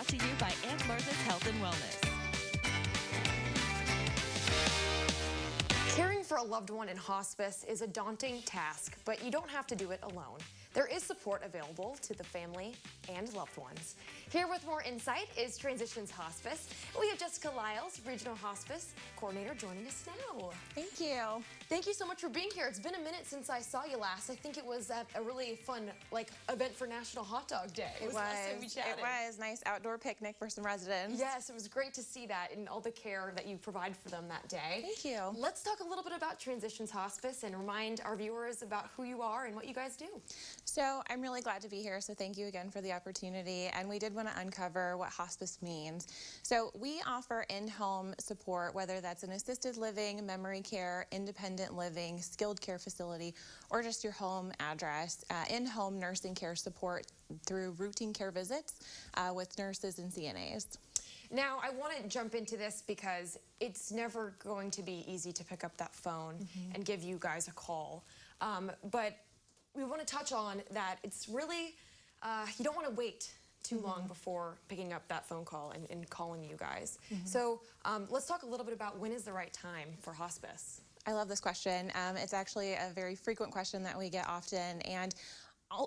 brought to you by Aunt Martha's Health and Wellness. Caring for a loved one in hospice is a daunting task, but you don't have to do it alone. There is support available to the family and loved ones. Here with more insight is Transitions Hospice. We have Jessica Lyles, Regional Hospice Coordinator, joining us now. Thank you. Thank you so much for being here. It's been a minute since I saw you last. I think it was at a really fun event for National Hot Dog Day. It was. Last time we chatted. It was. Nice outdoor picnic for some residents. Yes, it was great to see that and all the care that you provide for them that day. Thank you. Let's talk a little bit about Transitions Hospice and remind our viewers about who you are and what you guys do. So I'm really glad to be here, so thank you again for the opportunity. And we did want to uncover what hospice means. So we offer in-home support, whether that's an assisted living, memory care, independent living, skilled care facility, or just your home address, in-home nursing care support through routine care visits with nurses and CNAs. Now, I want to jump into this because it's never going to be easy to pick up that phone and give you guys a call. But we want to touch on that it's really, you don't want to wait too long before picking up that phone call and calling you guys. So let's talk a little bit about when is the right time for hospice. I love this question. It's actually a very frequent question that we get often, and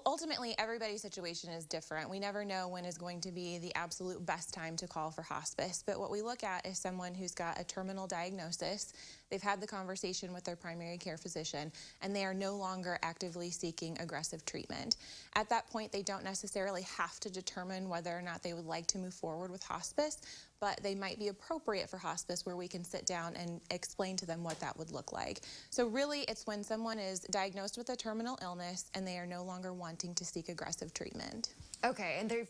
ultimately, everybody's situation is different. We never know when is going to be the absolute best time to call for hospice, but what we look at is someone who's got a terminal diagnosis. They've had the conversation with their primary care physician, and they are no longer actively seeking aggressive treatment. At that point, they don't necessarily have to determine whether or not they would like to move forward with hospice, but they might be appropriate for hospice where we can sit down and explain to them what that would look like. So really, it's when someone is diagnosed with a terminal illness and they are no longer wanting to seek aggressive treatment. Okay, and they've,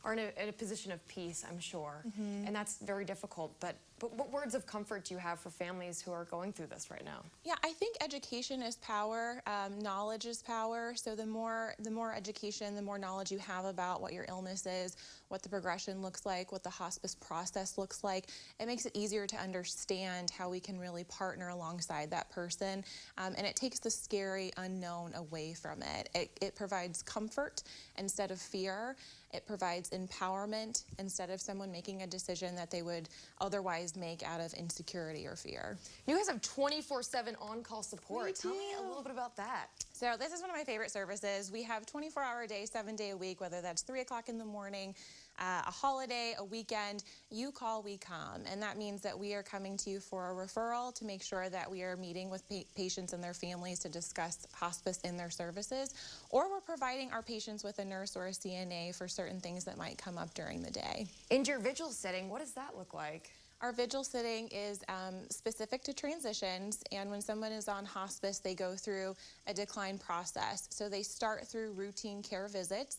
are in a position of peace, I'm sure, and that's very difficult, but what words of comfort do you have for families who are going through this right now? Yeah, I think education is power, knowledge is power, so the more education, the more knowledge you have about what your illness is, what the progression looks like, what the hospice process looks like, it makes it easier to understand how we can really partner alongside that person, and it takes the scary unknown away from it. It provides comfort instead of fear. It provides empowerment instead of someone making a decision that they would otherwise make out of insecurity or fear. You guys have 24/7 on-call support. Tell me a little bit about that. So this is one of my favorite services. We have 24-hour a day, 7-day a week, whether that's 3 o'clock in the morning, a holiday, a weekend. You call, we come. And that means that we are coming to you for a referral to make sure that we are meeting with patients and their families to discuss hospice in their services, or we're providing our patients with a nurse or a CNA for certain things that might come up during the day. In your vigil setting, what does that look like? Our vigil sitting is specific to transitions, and when someone is on hospice, they go through a decline process. So they start through routine care visits.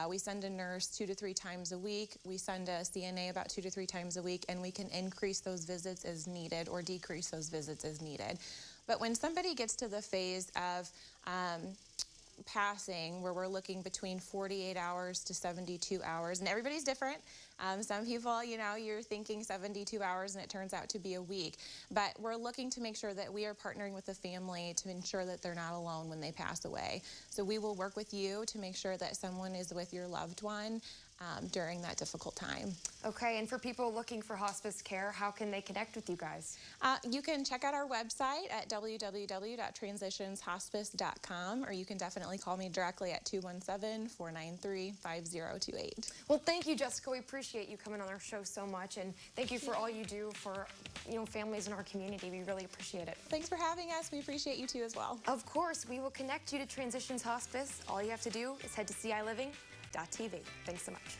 We send a nurse 2 to 3 times a week. We send a CNA about 2 to 3 times a week, and we can increase those visits as needed or decrease those visits as needed. But when somebody gets to the phase of passing, where we're looking between 48 hours to 72 hours, and everybody's different. Some people, you're thinking 72 hours and it turns out to be a week. But we're looking to make sure that we are partnering with the family to ensure that they're not alone when they pass away. So we will work with you to make sure that someone is with your loved one during that difficult time. Okay, and for people looking for hospice care, how can they connect with you guys? You can check out our website at www.transitionshospice.com, or you can definitely call me directly at 217-493-5028. Well, thank you, Jessica. We appreciate you coming on our show so much, and thank you for all you do for families in our community. We really appreciate it. Thanks for having us. We appreciate you too as well. Of course, we will connect you to Transitions Hospice. All you have to do is head to CILiving.tv. Thanks so much.